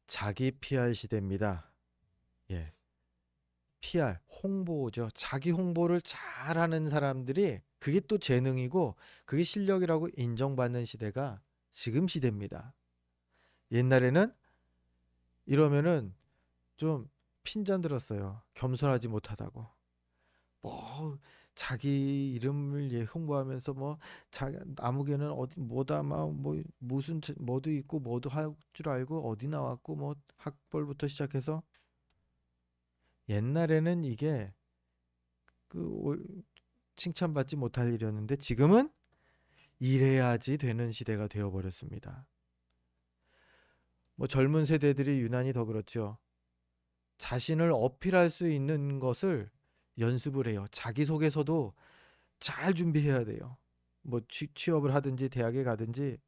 자기 PR 시대입니다. 예. PR, 홍보죠. 자기 홍보를 잘하는 사람들이 그게 또 재능이고 그게 실력이라고 인정받는 시대가 지금 시대입니다. 옛날에는 이러면은 좀 핀잔 들었어요. 겸손하지 못하다고. 뭐 자기 이름을 홍보하면서 뭐 아무개는 어디 뭐다 막 뭐 무슨 뭐도 있고 뭐도 할 줄 알고 어디 나왔고 뭐 학벌부터 시작해서 옛날에는 이게 칭찬받지 못할 일이었는데 지금은 이래야지 되는 시대가 되어 버렸습니다. 뭐 젊은 세대들이 유난히 더 그렇죠. 자신을 어필할 수 있는 것을 연습을 해요. 자기소개서도 잘 준비해야 돼요. 뭐 취업을 하든지 대학에 가든지.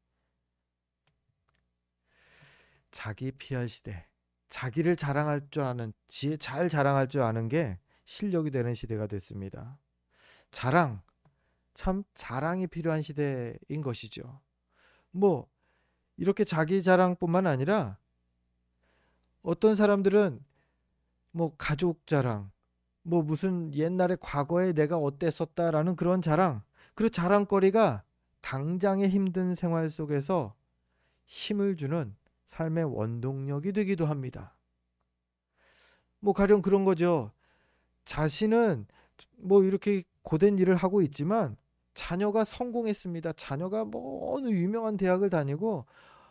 자기 PR 시대. 자기를 자랑할 줄 아는, 잘 자랑할 줄 아는 게 실력이 되는 시대가 됐습니다. 자랑, 참 자랑이 필요한 시대인 것이죠. 뭐 이렇게 자기 자랑뿐만 아니라 어떤 사람들은 뭐 가족 자랑, 뭐 무슨 옛날에 과거에 내가 어땠었다라는 그런 자랑, 그 자랑거리가 당장의 힘든 생활 속에서 힘을 주는 삶의 원동력이 되기도 합니다. 뭐 가령 그런 거죠. 자신은 뭐 이렇게 고된 일을 하고 있지만 자녀가 성공했습니다. 자녀가 뭐 어느 유명한 대학을 다니고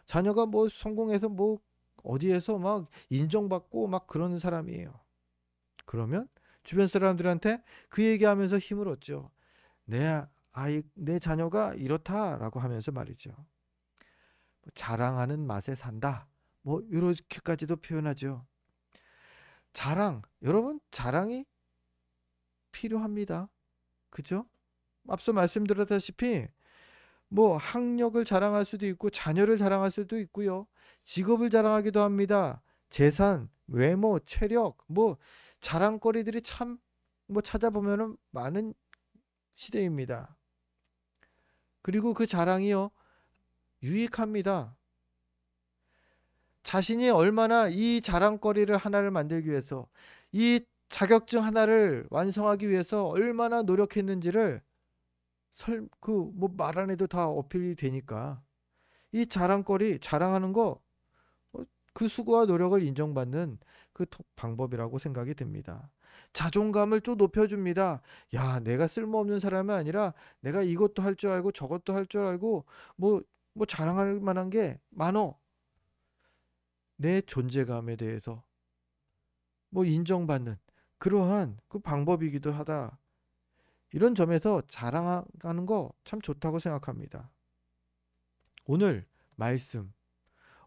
자녀가 뭐 성공해서 뭐 어디에서 막 인정받고 막 그러는 사람이에요. 그러면 주변 사람들한테 그 얘기하면서 힘을 얻죠. 내 자녀가 이렇다라고 하면서 말이죠. 자랑하는 맛에 산다. 뭐 이렇게까지도 표현하죠. 자랑, 여러분 자랑이 필요합니다. 그죠? 앞서 말씀드렸다시피 뭐 학력을 자랑할 수도 있고 자녀를 자랑할 수도 있고요. 직업을 자랑하기도 합니다. 재산, 외모, 체력, 뭐 자랑거리들이 참 뭐 찾아보면은 많은 시대입니다. 그리고 그 자랑이요, 유익합니다. 자신이 얼마나 이 자랑거리를 하나를 만들기 위해서, 이 자격증 하나를 완성하기 위해서 얼마나 노력했는지를 뭐 말 안 해도 다 어필이 되니까 이 자랑거리 자랑하는 거, 그 수고와 노력을 인정받는 그 방법이라고 생각이 듭니다. 자존감을 또 높여줍니다. 야, 내가 쓸모없는 사람이 아니라 내가 이것도 할 줄 알고 저것도 할 줄 알고 뭐, 뭐 자랑할 만한 게 많어. 내 존재감에 대해서 뭐 인정받는 그러한 그 방법이기도 하다. 이런 점에서 자랑하는 거 참 좋다고 생각합니다. 오늘 말씀,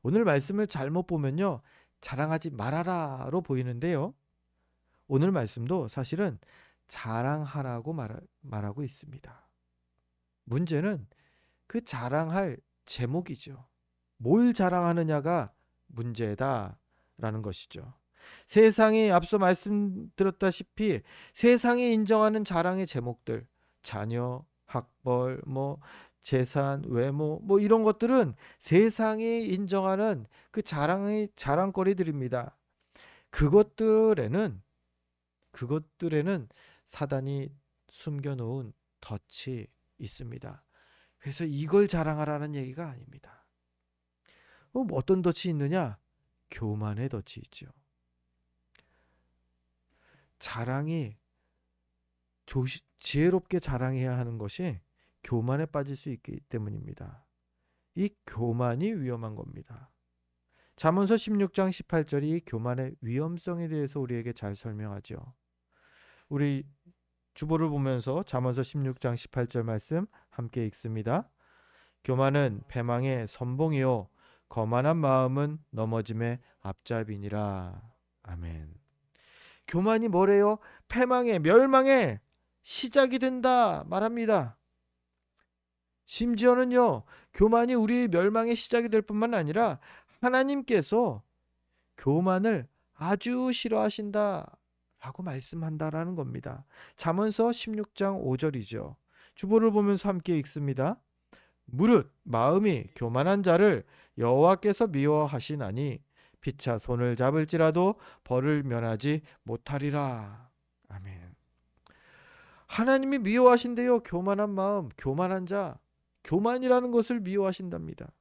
오늘 말씀을 잘못 보면요, 자랑하지 말아라로 보이는데요. 오늘 말씀도 사실은 자랑하라고 말하고 있습니다. 문제는 그 자랑할 제목이죠. 뭘 자랑하느냐가 문제다라는 것이죠. 세상이 앞서 말씀드렸다시피 세상이 인정하는 자랑의 제목들, 자녀, 학벌, 뭐 재산, 외모, 뭐 이런 것들은 세상이 인정하는 그 자랑의 자랑거리들입니다. 그것들에는 그것들에는 사단이 숨겨놓은 덫이 있습니다. 그래서 이걸 자랑하라는 얘기가 아닙니다. 어떤 덫이 있느냐? 교만의 덫이 있죠. 자랑이 지혜롭게 자랑해야 하는 것이 교만에 빠질 수 있기 때문입니다. 이 교만이 위험한 겁니다. 잠언서 16장 18절이 교만의 위험성에 대해서 우리에게 잘 설명하죠. 우리 주보를 보면서 잠언서 16장 18절 말씀 함께 읽습니다. 교만은 패망의 선봉이요 거만한 마음은 넘어짐의 앞잡이니라. 아멘. 교만이 뭐래요? 패망의, 멸망의 시작이 된다 말합니다. 심지어는요, 교만이 우리 멸망의 시작이 될 뿐만 아니라 하나님께서 교만을 아주 싫어하신다 라고 말씀한다라는 겁니다. 잠언서 16장 5절이죠. 주보를 보면서 함께 읽습니다. 무릇 마음이 교만한 자를 여호와께서 미워하시나니 피차 손을 잡을지라도 벌을 면하지 못하리라. 아멘. 하나님이 미워하신대요. 교만한 마음, 교만한 자, 교만이라는 것을 미워하신답니다.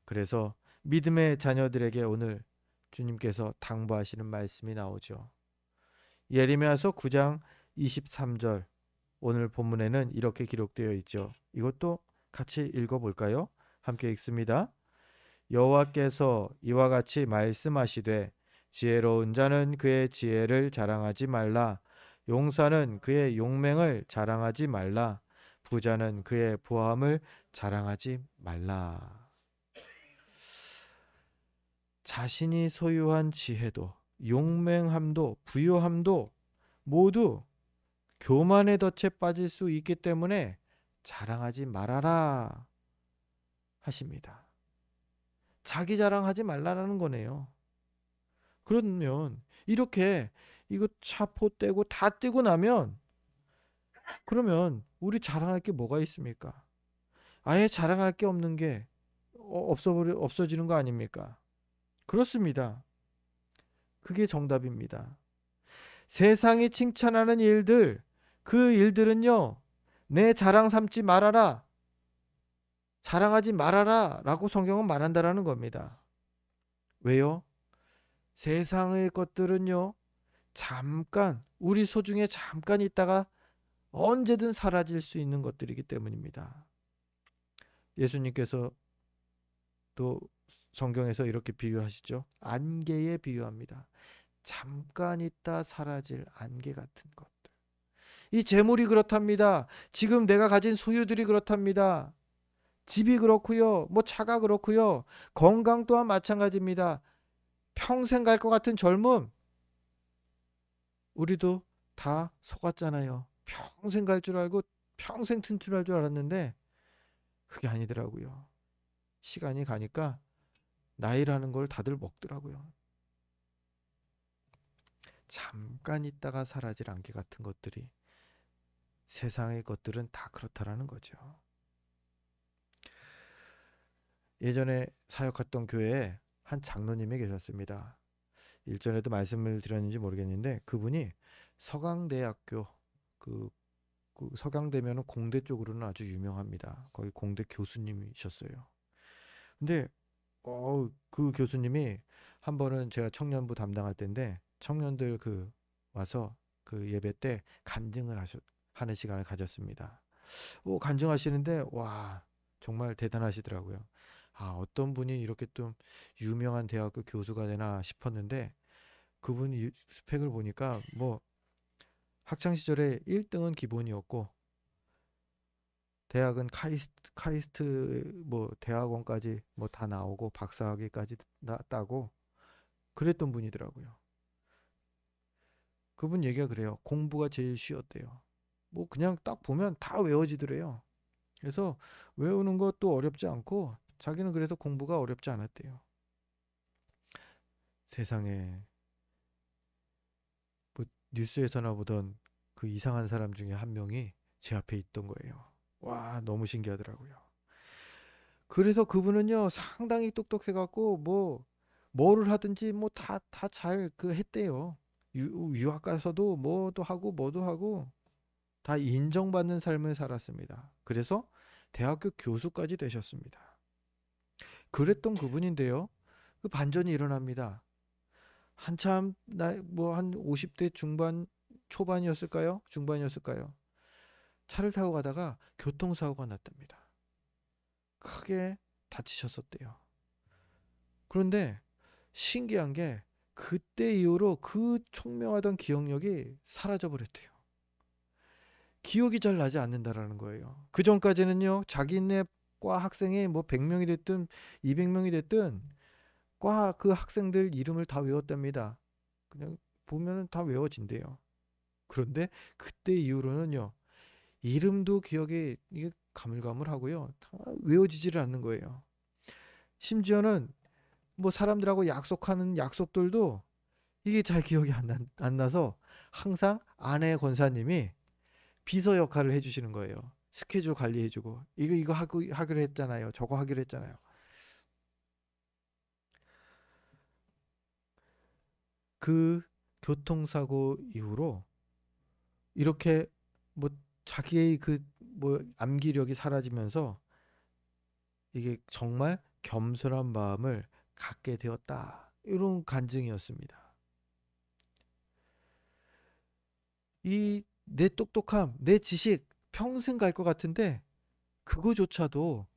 그래서 믿음의 자녀들에게 오늘 주님께서 당부하시는 말씀이 나오죠. 예레미야서 9장 23절, 오늘 본문에는 이렇게 기록되어 있죠. 이것도 같이 읽어볼까요? 함께 읽습니다. 여호와께서 이와 같이 말씀하시되 지혜로운 자는 그의 지혜를 자랑하지 말라. 용사는 그의 용맹을 자랑하지 말라. 부자는 그의 부함을 자랑하지 말라. 자신이 소유한 지혜도, 용맹함도, 부유함도 모두 교만의 덫에 빠질 수 있기 때문에 자랑하지 말아라 하십니다. 자기 자랑하지 말라는 거네요. 그러면 이렇게 이거 차포 떼고 다 떼고 나면 그러면 우리 자랑할 게 뭐가 있습니까? 아예 자랑할 게 없는 게 없어지는 거 아닙니까? 그렇습니다. 그게 정답입니다. 세상이 칭찬하는 일들, 그 일들은요, 내 자랑 삼지 말아라, 자랑하지 말아라 라고 성경은 말한다라는 겁니다. 왜요? 세상의 것들은요, 잠깐, 우리 소중에 잠깐 있다가 언제든 사라질 수 있는 것들이기 때문입니다. 예수님께서 또 성경에서 이렇게 비유하시죠. 안개에 비유합니다. 잠깐 있다 사라질 안개 같은 것들. 이 재물이 그렇답니다. 지금 내가 가진 소유들이 그렇답니다. 집이 그렇고요. 뭐 차가 그렇고요. 건강 또한 마찬가지입니다. 평생 갈 것 같은 젊음. 우리도 다 속았잖아요. 평생 갈 줄 알고 평생 튼튼할 줄 알았는데 그게 아니더라고요. 시간이 가니까 나이라는 걸 다들 먹더라고요. 잠깐 있다가 사라질 안개 같은 것들이 세상의 것들은 다 그렇다라는 거죠. 예전에 사역했던 교회에 한 장로님이 계셨습니다. 일전에도 말씀을 드렸는지 모르겠는데 그분이 서강대학교 그 서강대면은 공대 쪽으로는 아주 유명합니다. 거기 공대 교수님이셨어요. 근데 그 교수님이 한 번은 제가 청년부 담당할 때인데 청년들 와서 그 예배 때 간증을 하는 시간을 가졌습니다. 간증하시는데 와 정말 대단하시더라고요. 어떤 분이 이렇게 좀 유명한 대학교 교수가 되나 싶었는데 그분 스펙을 보니까 뭐 학창 시절에 1등은 기본이었고 대학은 카이스트 뭐 대학원까지 뭐 다 나오고 박사학위까지 따고 그랬던 분이더라고요. 그분 얘기가 그래요. 공부가 제일 쉬웠대요. 뭐 그냥 딱 보면 다 외워지더래요. 그래서 외우는 것도 어렵지 않고 자기는 그래서 공부가 어렵지 않았대요. 세상에 뭐 뉴스에서나 보던 그 이상한 사람 중에 한 명이 제 앞에 있던 거예요. 와, 너무 신기하더라고요. 그래서 그분은요, 상당히 똑똑해갖고, 뭐를 하든지 뭐 다 잘 했대요. 유학 가서도 뭐도 하고 뭐도 하고 다 인정받는 삶을 살았습니다. 그래서 대학교 교수까지 되셨습니다. 그랬던 그분인데요. 그 반전이 일어납니다. 한참 한 50대 중반 초반이었을까요? 중반이었을까요? 차를 타고 가다가 교통사고가 났답니다. 크게 다치셨었대요. 그런데 신기한 게 그때 이후로 그 총명하던 기억력이 사라져 버렸대요. 기억이 잘 나지 않는다라는 거예요. 그 전까지는요, 자기네 과 학생이 뭐 100명이 됐든 200명이 됐든 과 그 학생들 이름을 다 외웠답니다. 그냥 보면은 다 외워진대요. 그런데 그때 이후로는요, 이름도 기억이 이게 가물가물하고요, 다 외워지지를 않는 거예요. 심지어는 뭐 사람들하고 약속하는 약속들도 이게 잘 기억이 안 나서 항상 아내 권사님이 비서 역할을 해주시는 거예요. 스케줄 관리해주고 이거 하기로 했잖아요. 저거 하기로 했잖아요. 그 교통사고 이후로 이렇게 뭐 자기의 그 뭐 암기력이 사라지면서 이게 정말 겸손한 마음을 갖게 되었다. 이런 간증이었습니다. 이 내 똑똑함, 내 지식 평생 갈 것 같은데 그거조차도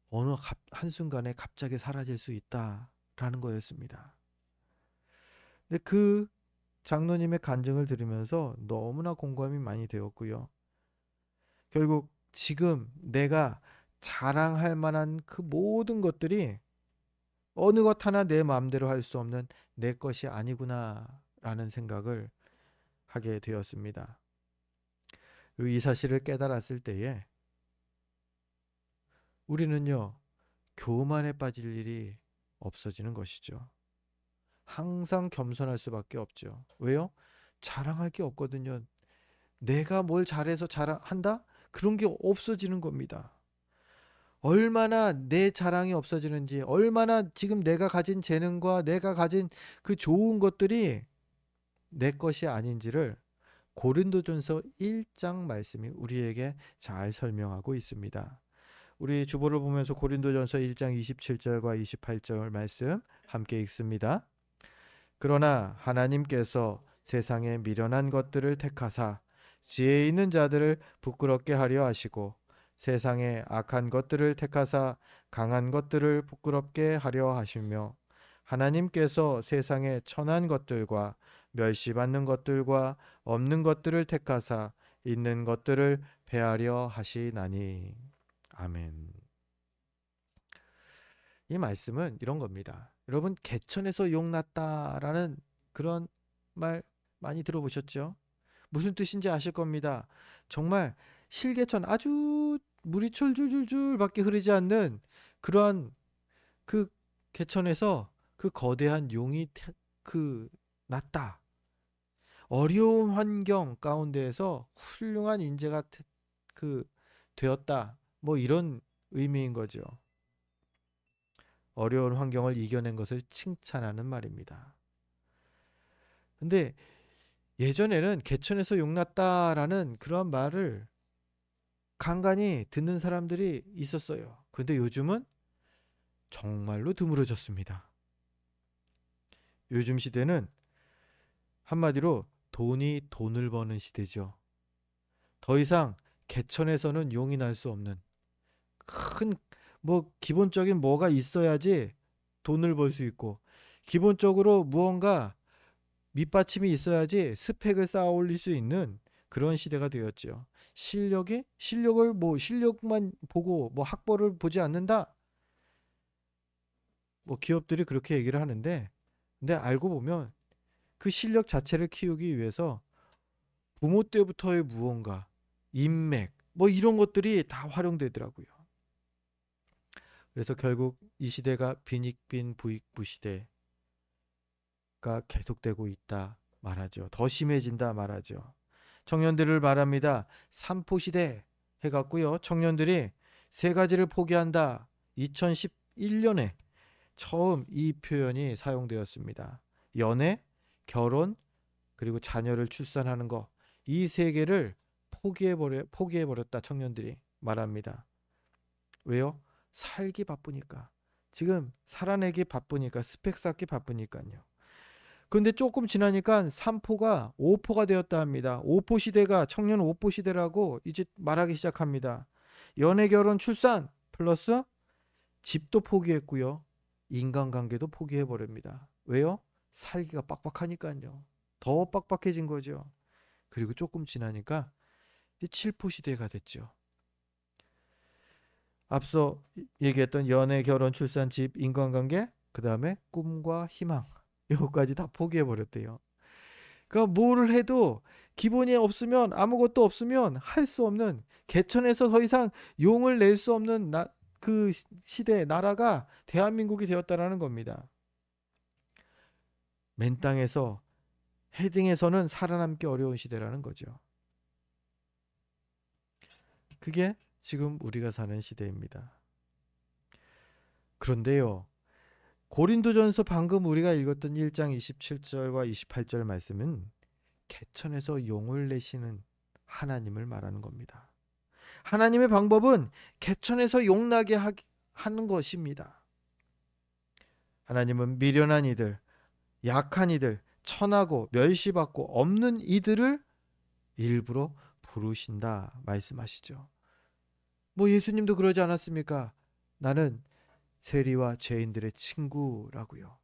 어느 한순간에 갑자기 사라질 수 있다라는 거였습니다. 근데 그 장로님의 간증을 들으면서 너무나 공감이 많이 되었고요. 결국 지금 내가 자랑할 만한 그 모든 것들이 어느 것 하나 내 마음대로 할 수 없는 내 것이 아니구나라는 생각을 하게 되었습니다. 그리고 이 사실을 깨달았을 때에 우리는요, 교만에 빠질 일이 없어지는 것이죠. 항상 겸손할 수밖에 없죠. 왜요? 자랑할 게 없거든요. 내가 뭘 잘해서 자랑한다? 그런 게 없어지는 겁니다. 얼마나 내 자랑이 없어지는지, 얼마나 지금 내가 가진 재능과 내가 가진 그 좋은 것들이 내 것이 아닌지를 고린도전서 1장 말씀이 우리에게 잘 설명하고 있습니다. 우리 주보를 보면서 고린도전서 1장 27절과 28절 말씀 함께 읽습니다. 그러나 하나님께서 세상에 미련한 것들을 택하사 지혜 있는 자들을 부끄럽게 하려 하시고 세상에 악한 것들을 택하사 강한 것들을 부끄럽게 하려 하시며 하나님께서 세상에 천한 것들과 멸시받는 것들과 없는 것들을 택하사 있는 것들을 패하려 하시나니. 아멘. 이 말씀은 이런 겁니다. 여러분, 개천에서 용났다라는 그런 말 많이 들어보셨죠? 무슨 뜻인지 아실 겁니다. 정말 실개천, 아주 물이 줄줄줄줄밖에 흐르지 않는 그러한 그 개천에서 그 거대한 용이 그 났다. 어려운 환경 가운데에서 훌륭한 인재가 그 되었다. 뭐 이런 의미인 거죠. 어려운 환경을 이겨낸 것을 칭찬하는 말입니다. 근데 예전에는 개천에서 용났다라는 그런 말을 간간히 듣는 사람들이 있었어요. 근데 요즘은 정말로 드물어졌습니다. 요즘 시대는 한마디로 돈이 돈을 버는 시대죠. 더 이상 개천에서는 용이 날 수 없는 큰 뭐 기본적인 뭐가 있어야지 돈을 벌 수 있고 기본적으로 무언가 밑받침이 있어야지 스펙을 쌓아 올릴 수 있는 그런 시대가 되었죠. 실력을 뭐 실력만 보고 뭐 학벌을 보지 않는다. 뭐 기업들이 그렇게 얘기를 하는데 근데 알고 보면 그 실력 자체를 키우기 위해서 부모 때부터의 무언가 인맥 뭐 이런 것들이 다 활용되더라고요. 그래서 결국 이 시대가 빈익빈 부익부 시대가 계속되고 있다 말하죠. 더 심해진다 말하죠. 청년들을 말합니다. 삼포시대 해갖고요. 청년들이 세 가지를 포기한다. 2011년에 처음 이 표현이 사용되었습니다. 연애, 결혼, 그리고 자녀를 출산하는 거. 이 세 개를 포기해버렸다. 청년들이 말합니다. 왜요? 살기 바쁘니까. 지금 살아내기 바쁘니까 스펙 쌓기 바쁘니까요. 근데 조금 지나니까 3포가 5포가 되었다 합니다. 5포 시대가 청년 5포 시대라고 이제 말하기 시작합니다. 연애, 결혼, 출산 플러스 집도 포기했고요. 인간관계도 포기해 버립니다. 왜요? 살기가 빡빡하니까요. 더 빡빡해진 거죠. 그리고 조금 지나니까 이제 7포 시대가 됐죠. 앞서 얘기했던 연애, 결혼, 출산, 집, 인간관계, 그 다음에 꿈과 희망. 이거까지 다 포기해 버렸대요. 그러니까 뭐를 해도 기본이 없으면 아무것도 없으면 할 수 없는 개천에서 더 이상 용을 낼 수 없는 그 시대 나라가 대한민국이 되었다라는 겁니다. 맨 땅에서 헤딩에서는 살아남기 어려운 시대라는 거죠. 그게 지금 우리가 사는 시대입니다. 그런데요, 고린도전서 방금 우리가 읽었던 1장 27절과 28절 말씀은 개천에서 용을 내시는 하나님을 말하는 겁니다. 하나님의 방법은 개천에서 용나게 하는 것입니다. 하나님은 미련한 이들, 약한 이들, 천하고 멸시받고 없는 이들을 일부러 부르신다 말씀하시죠. 뭐 예수님도 그러지 않았습니까? 나는 세리와 죄인들의 친구라고요.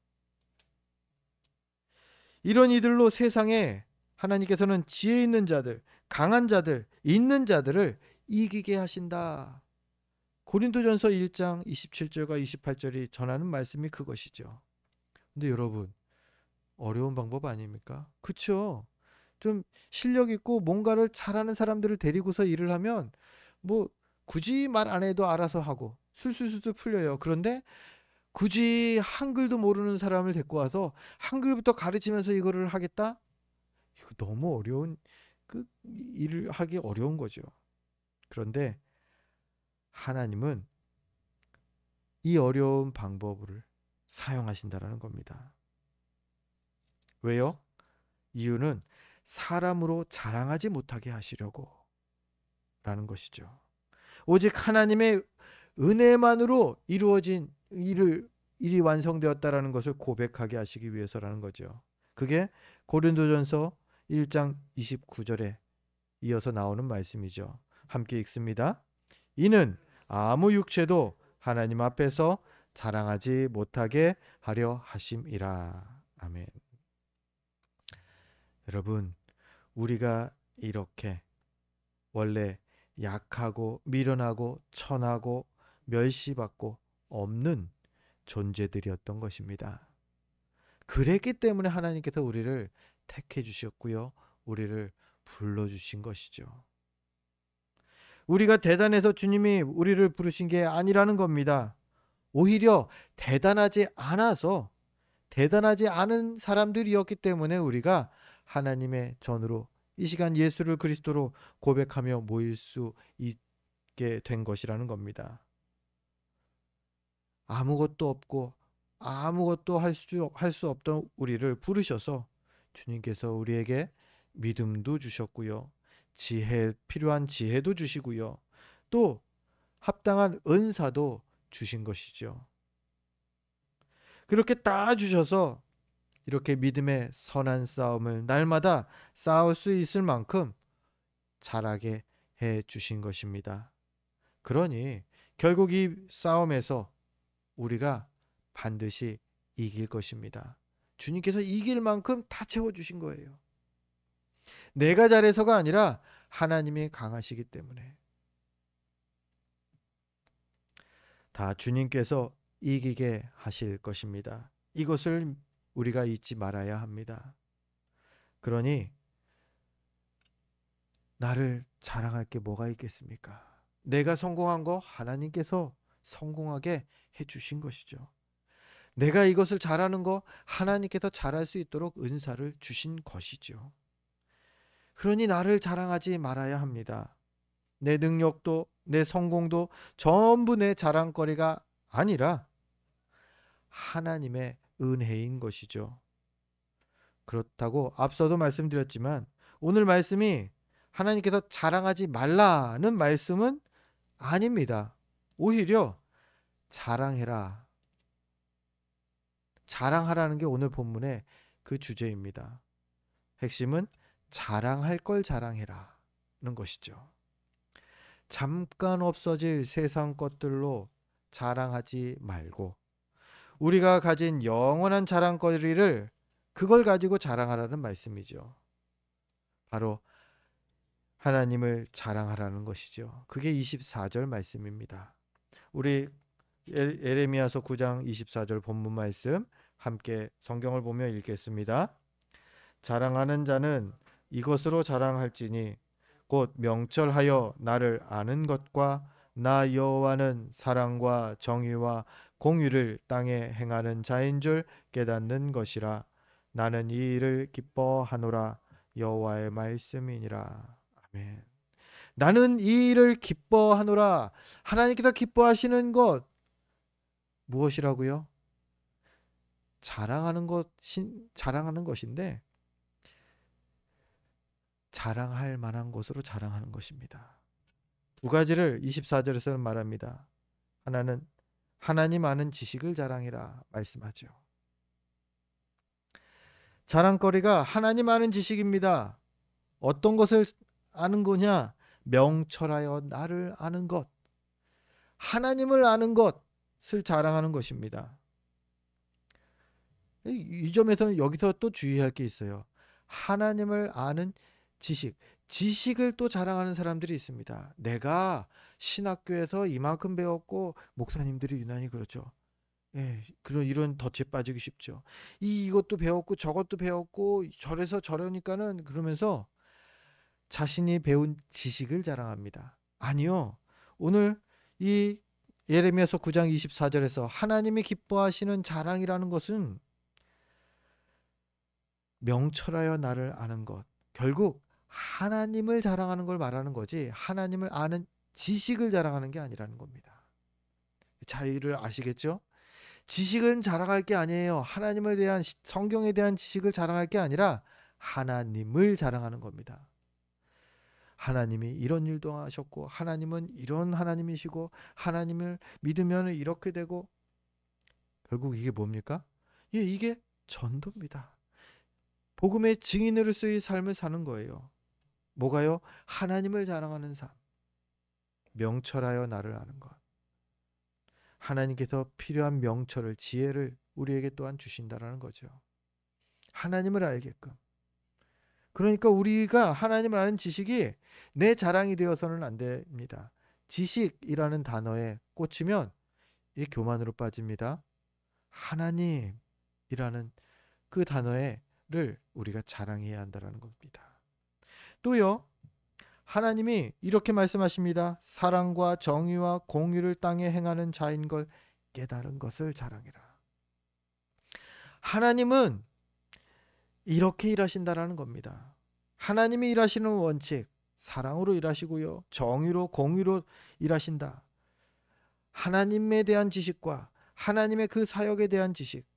이런 이들로 세상에 하나님께서는 지혜 있는 자들, 강한 자들, 있는 자들을 이기게 하신다. 고린도전서 1장 27절과 28절이 전하는 말씀이 그것이죠. 근데 여러분, 어려운 방법 아닙니까? 그렇죠? 좀 실력 있고 뭔가를 잘하는 사람들을 데리고서 일을 하면 뭐 굳이 말 안 해도 알아서 하고 술술술 풀려요. 그런데 굳이 한글도 모르는 사람을 데리고 와서 한글부터 가르치면서 이거를 하겠다? 이거 너무 어려운 그 일을 하기 어려운 거죠. 그런데 하나님은 이 어려운 방법을 사용하신다라는 겁니다. 왜요? 이유는 사람으로 자랑하지 못하게 하시려고 라는 것이죠. 오직 하나님의 은혜만으로 이루어진 일이 완성되었다라는 것을 고백하게 하시기 위해서라는 거죠. 그게 고린도전서 1장 29절에 이어서 나오는 말씀이죠. 함께 읽습니다. 이는 아무 육체도 하나님 앞에서 자랑하지 못하게 하려 하심이라. 아멘. 여러분, 우리가 이렇게 원래 약하고 미련하고 천하고 멸시받고 없는 존재들이었던 것입니다. 그랬기 때문에 하나님께서 우리를 택해 주셨고요. 우리를 불러주신 것이죠. 우리가 대단해서 주님이 우리를 부르신 게 아니라는 겁니다. 오히려 대단하지 않은 사람들이었기 때문에 우리가 하나님의 전으로 이 시간 예수를 그리스도로 고백하며 모일 수 있게 된 것이라는 겁니다. 아무것도 없고 아무것도 할 수 없던 우리를 부르셔서 주님께서 우리에게 믿음도 주셨고요. 필요한 지혜도 주시고요. 또 합당한 은사도 주신 것이죠. 그렇게 다 주셔서 이렇게 믿음의 선한 싸움을 날마다 싸울 수 있을 만큼 잘하게 해 주신 것입니다. 그러니 결국 이 싸움에서 우리가 반드시 이길 것입니다. 주님께서 이길 만큼 다 채워주신 거예요. 내가 잘해서가 아니라 하나님이 강하시기 때문에 다 주님께서 이기게 하실 것입니다. 이것을 우리가 잊지 말아야 합니다. 그러니 나를 자랑할 게 뭐가 있겠습니까? 내가 성공한 거 하나님께서 성공하게 해주신 것이죠. 내가 이것을 잘하는 거 하나님께서 잘할 수 있도록 은사를 주신 것이죠. 그러니 나를 자랑하지 말아야 합니다. 내 능력도 내 성공도 전부 내 자랑거리가 아니라 하나님의 은혜인 것이죠. 그렇다고 앞서도 말씀드렸지만 오늘 말씀이 하나님께서 자랑하지 말라는 말씀은 아닙니다. 오히려 자랑해라. 자랑하라는 게 오늘 본문의 그 주제입니다. 핵심은 자랑할 걸 자랑해라는 것이죠. 잠깐 없어질 세상 것들로 자랑하지 말고 우리가 가진 영원한 자랑거리를 그걸 가지고 자랑하라는 말씀이죠. 바로 하나님을 자랑하라는 것이죠. 그게 24절 말씀입니다. 우리 예레미야서 9장 24절 본문 말씀 함께 성경을 보며 읽겠습니다. 자랑하는 자는 이것으로 자랑할지니 곧 명철하여 나를 아는 것과 나 여호와는 사랑과 정의와 공의를 땅에 행하는 자인 줄 깨닫는 것이라. 나는 이 일을 기뻐하노라. 여호와의 말씀이니라. 아멘. 나는 이 일을 기뻐하노라. 하나님께서 기뻐하시는 것 무엇이라고요? 자랑하는 것인데 자랑할 만한 것으로 자랑하는 것입니다. 두 가지를 24절에서는 말합니다. 하나는 하나님 아는 지식을 자랑해라 말씀하죠. 자랑거리가 하나님 아는 지식입니다. 어떤 것을 아는 거냐? 명철하여 나를 아는 것, 하나님을 아는 것을 자랑하는 것입니다. 이 점에서는 여기서 또 주의할 게 있어요. 하나님을 아는 지식을 또 자랑하는 사람들이 있습니다. 내가 신학교에서 이만큼 배웠고, 목사님들이 유난히 그렇죠. 예, 이런 덫에 빠지기 쉽죠. 이것도 배웠고 저것도 배웠고 저래서 저러니까는 그러면서 자신이 배운 지식을 자랑합니다. 아니요. 오늘 이 예레미야서 9장 24절에서 하나님이 기뻐하시는 자랑이라는 것은 명철하여 나를 아는 것. 결국 하나님을 자랑하는 걸 말하는 거지 하나님을 아는 지식을 자랑하는 게 아니라는 겁니다. 차이를 아시겠죠? 지식은 자랑할 게 아니에요. 하나님에 대한 성경에 대한 지식을 자랑할 게 아니라 하나님을 자랑하는 겁니다. 하나님이 이런 일도 하셨고 하나님은 이런 하나님이시고 하나님을 믿으면 이렇게 되고 결국 이게 뭡니까? 예, 이게 전도입니다. 복음의 증인으로서의 삶을 사는 거예요. 뭐가요? 하나님을 자랑하는 삶. 명철하여 나를 아는 것. 하나님께서 필요한 명철을, 지혜를 우리에게 또한 주신다라는 거죠. 하나님을 알게끔. 그러니까 우리가 하나님을 아는 지식이 내 자랑이 되어서는 안 됩니다. 지식이라는 단어에 꽂히면 이 교만으로 빠집니다. 하나님이라는 그 단어를 우리가 자랑해야 한다는 겁니다. 또요. 하나님이 이렇게 말씀하십니다. 사랑과 정의와 공의를 땅에 행하는 자인 걸 깨달은 것을 자랑해라. 하나님은 이렇게 일하신다라는 겁니다. 하나님이 일하시는 원칙, 사랑으로 일하시고요. 정의로 공의로 일하신다. 하나님에 대한 지식과 하나님의 그 사역에 대한 지식.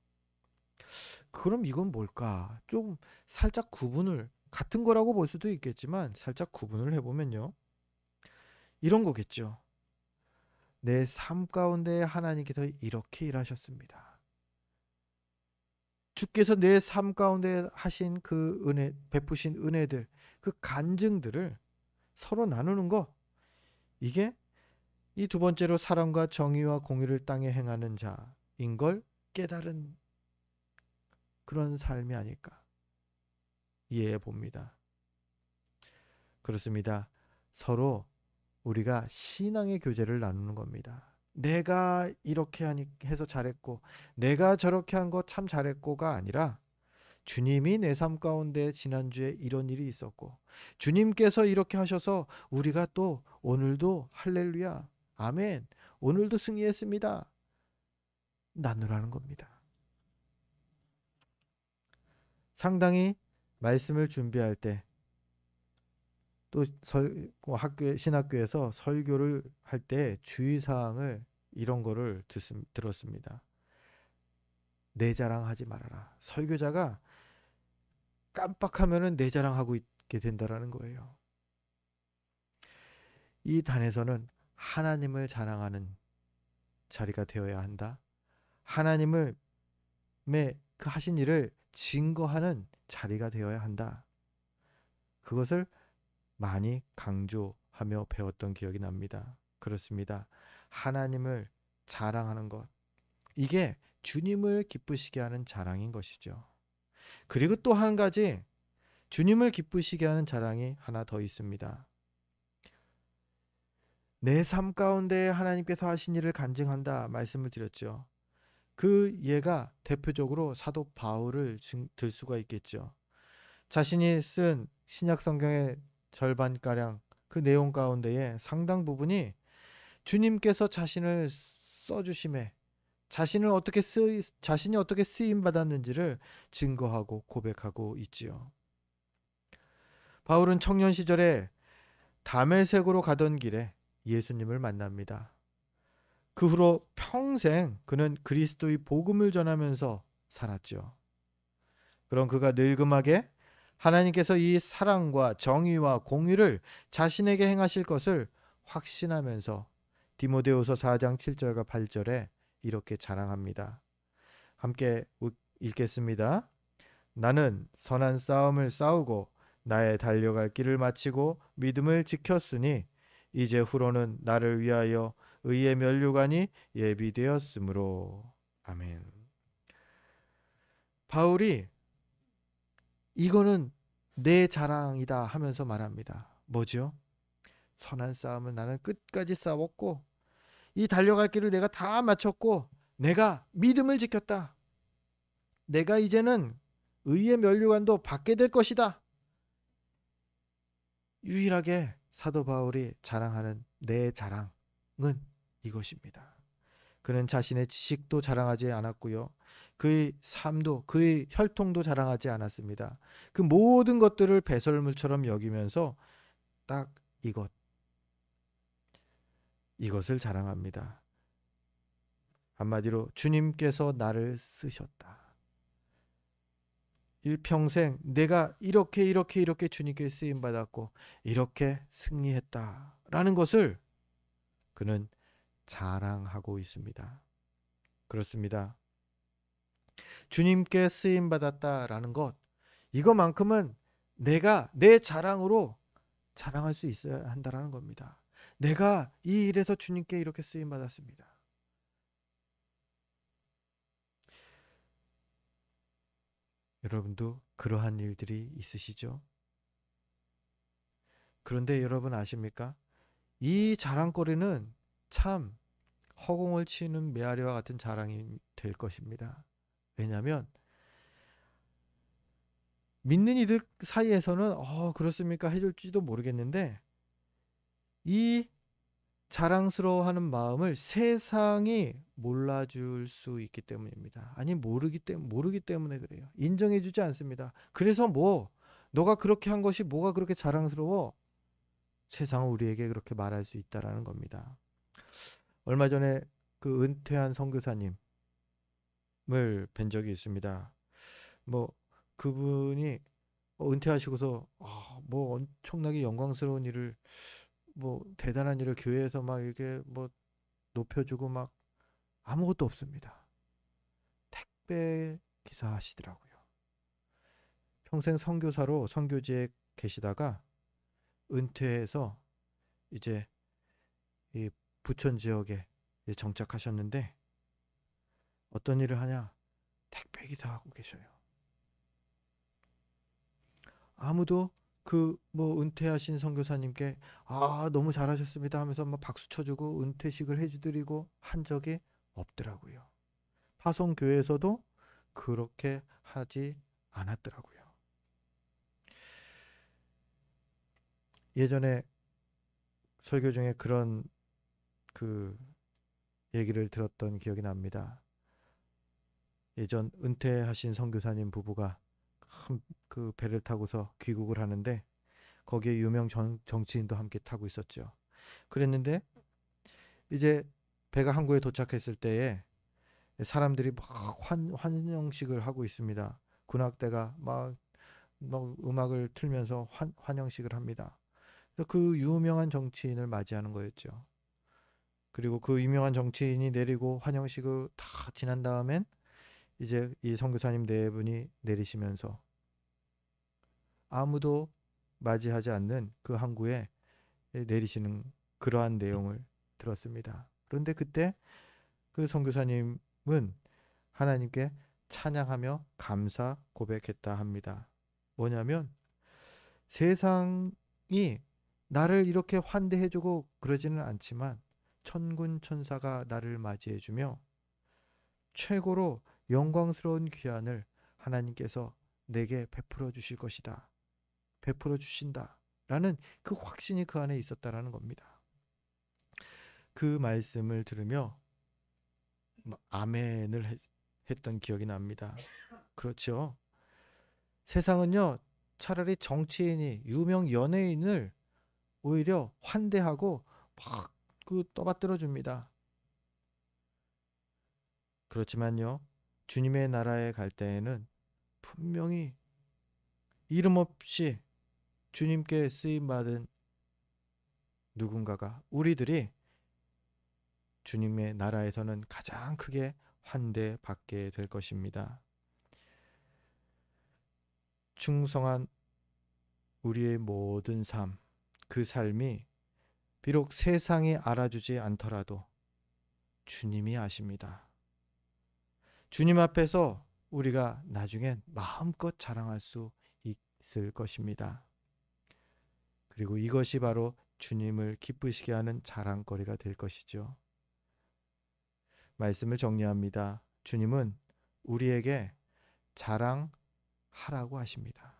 그럼 이건 뭘까? 좀 살짝 구분을 같은 거라고 볼 수도 있겠지만 살짝 구분을 해보면요. 이런 거겠죠. 내 삶 가운데 하나님께서 이렇게 일하셨습니다. 주께서 내 삶 가운데 하신 그 은혜, 베푸신 은혜들, 그 간증들을 서로 나누는 거. 이게 이 두 번째로 사랑과 정의와 공의를 땅에 행하는 자인 걸 깨달은 그런 삶이 아닐까 이해해 봅니다. 그렇습니다. 서로 우리가 신앙의 교제를 나누는 겁니다. 내가 이렇게 해서 잘했고 내가 저렇게 한 거 참 잘했고가 아니라 주님이 내 삶 가운데 지난주에 이런 일이 있었고 주님께서 이렇게 하셔서 우리가 또 오늘도 할렐루야 아멘 오늘도 승리했습니다. 나누라는 겁니다. 상당히 말씀을 준비할 때 또 신학교에서 설교를 할 때 주의사항을 이런 거를 들었습니다. 내 자랑하지 말아라. 설교자가 깜빡하면은 내 자랑하고 있게 된다라는 거예요. 이 단에서는 하나님을 자랑하는 자리가 되어야 한다. 하나님을 그 하신 일을 증거하는 자리가 되어야 한다. 그것을 많이 강조하며 배웠던 기억이 납니다. 그렇습니다. 하나님을 자랑하는 것. 이게 주님을 기쁘시게 하는 자랑인 것이죠. 그리고 또 한 가지 주님을 기쁘시게 하는 자랑이 하나 더 있습니다. 내 삶 가운데 하나님께서 하신 일을 간증한다 말씀을 드렸죠. 그 예가 대표적으로 사도 바울을 들 수가 있겠죠. 자신이 쓴 신약 성경의 절반가량 그 내용 가운데에 상당 부분이 주님께서 자신을 써주심에 자신이 어떻게 쓰임 받았는지를 증거하고 고백하고 있지요. 바울은 청년 시절에 다메섹으로 가던 길에 예수님을 만납니다. 그 후로 평생 그는 그리스도의 복음을 전하면서 살았죠. 그런 그가 늙음하게 하나님께서 이 사랑과 정의와 공의를 자신에게 행하실 것을 확신하면서 디모데후서 4장 7절과 8절에 이렇게 자랑합니다. 함께 읽겠습니다. 나는 선한 싸움을 싸우고 나의 달려갈 길을 마치고 믿음을 지켰으니 이제 후로는 나를 위하여 의의 면류관이 예비되었으므로. 아멘. 바울이 이거는 내 자랑이다 하면서 말합니다. 뭐죠? 선한 싸움을 나는 끝까지 싸웠고 이 달려갈 길을 내가 다 마쳤고 내가 믿음을 지켰다. 내가 이제는 의의 면류관도 받게 될 것이다. 유일하게 사도 바울이 자랑하는 내 자랑은 이것입니다. 그는 자신의 지식도 자랑하지 않았고요. 그의 삶도, 그의 혈통도 자랑하지 않았습니다. 그 모든 것들을 배설물처럼 여기면서 딱 이것을 자랑합니다. 한마디로 주님께서 나를 쓰셨다. 일평생 내가 이렇게 주님께 쓰임 받았고 이렇게 승리했다라는 것을 그는 자랑하고 있습니다. 그렇습니다. 주님께 쓰임 받았다라는 것, 이것만큼은 내가 내 자랑으로 자랑할 수 있어야 한다라는 겁니다. 내가 이 일에서 주님께 이렇게 쓰임 받았습니다. 여러분도 그러한 일들이 있으시죠? 그런데 여러분 아십니까? 이 자랑거리는 참 허공을 치는 메아리와 같은 자랑이 될 것입니다. 왜냐하면 믿는 이들 사이에서는 그렇습니까? 해줄지도 모르겠는데 이 자랑스러워하는 마음을 세상이 몰라줄 수 있기 때문입니다. 아니 모르기 때문에 그래요. 인정해주지 않습니다. 그래서 너가 그렇게 한 것이 뭐가 그렇게 자랑스러워? 세상은 우리에게 그렇게 말할 수 있다라는 겁니다. 얼마 전에 그 은퇴한 선교사님을 뵌 적이 있습니다. 그분이 은퇴하시고서 엄청나게 영광스러운 일을 대단한 일을 교회에서 막 이렇게 높여주고 막 아무것도 없습니다. 택배 기사 하시더라고요. 평생 선교사로 선교지에 계시다가 은퇴해서 이제 이 부천 지역에 정착하셨는데 어떤 일을 하냐? 택배 기사 하고 계셔요. 아무도 은퇴하신 선교사님께 너무 잘하셨습니다 하면서 막 박수 쳐주고 은퇴식을 해주드리고 한 적이 없더라고요. 파송교회에서도 그렇게 하지 않았더라고요. 예전에 설교 중에 그런 얘기를 들었던 기억이 납니다. 예전 은퇴하신 선교사님 부부가 그 배를 타고서 귀국을 하는데 거기에 유명 정치인도 함께 타고 있었죠. 그랬는데 이제 배가 항구에 도착했을 때에 사람들이 막 환영식을 하고 있습니다. 군악대가 막 음악을 틀면서 환영식을 합니다. 그래서 그 유명한 정치인을 맞이하는 거였죠. 그리고 그 유명한 정치인이 내리고 환영식을 다 지난 다음엔 이제 이 선교사님 네 분이 내리시면서 아무도 맞이하지 않는 그 항구에 내리시는 그러한 내용을 들었습니다. 그런데 그때 그 선교사님은 하나님께 찬양하며 감사 고백했다 합니다. 뭐냐면 세상이 나를 이렇게 환대해주고 그러지는 않지만 천군 천사가 나를 맞이해주며 최고로 영광스러운 귀환을 하나님께서 내게 베풀어 주실 것이다. 베풀어 주신다. 라는 그 확신이 그 안에 있었다라는 겁니다. 그 말씀을 들으며 아멘을 했던 기억이 납니다. 그렇죠. 세상은요, 차라리 정치인이 유명 연예인을 오히려 환대하고 막 떠받들어 줍니다. 그렇지만요, 주님의 나라에 갈 때에는 분명히 이름 없이 주님께 쓰임 받은 누군가가, 우리들이 주님의 나라에서는 가장 크게 환대받게 될 것입니다. 충성한 우리의 모든 삶, 그 삶이 비록 세상이 알아주지 않더라도 주님이 아십니다. 주님 앞에서 우리가 나중엔 마음껏 자랑할 수 있을 것입니다. 그리고 이것이 바로 주님을 기쁘시게 하는 자랑거리가 될 것이죠. 말씀을 정리합니다. 주님은 우리에게 자랑하라고 하십니다.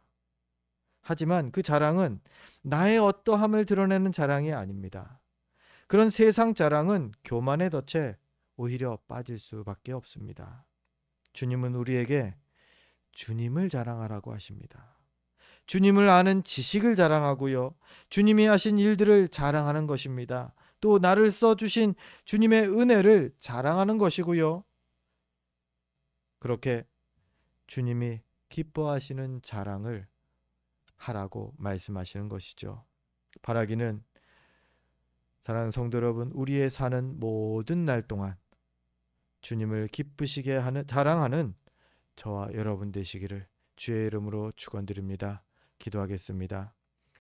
하지만 그 자랑은 나의 어떠함을 드러내는 자랑이 아닙니다. 그런 세상 자랑은 교만에 덫에 오히려 빠질 수밖에 없습니다. 주님은 우리에게 주님을 자랑하라고 하십니다. 주님을 아는 지식을 자랑하고요. 주님이 하신 일들을 자랑하는 것입니다. 또 나를 써주신 주님의 은혜를 자랑하는 것이고요. 그렇게 주님이 기뻐하시는 자랑을 하라고 말씀하시는 것이죠. 바라기는, 사랑하는 성도 여러분, 우리의 사는 모든 날 동안 주님을 기쁘시게 하는, 자랑하는 저와 여러분 되시기를 주의 이름으로 축원드립니다. 기도하겠습니다.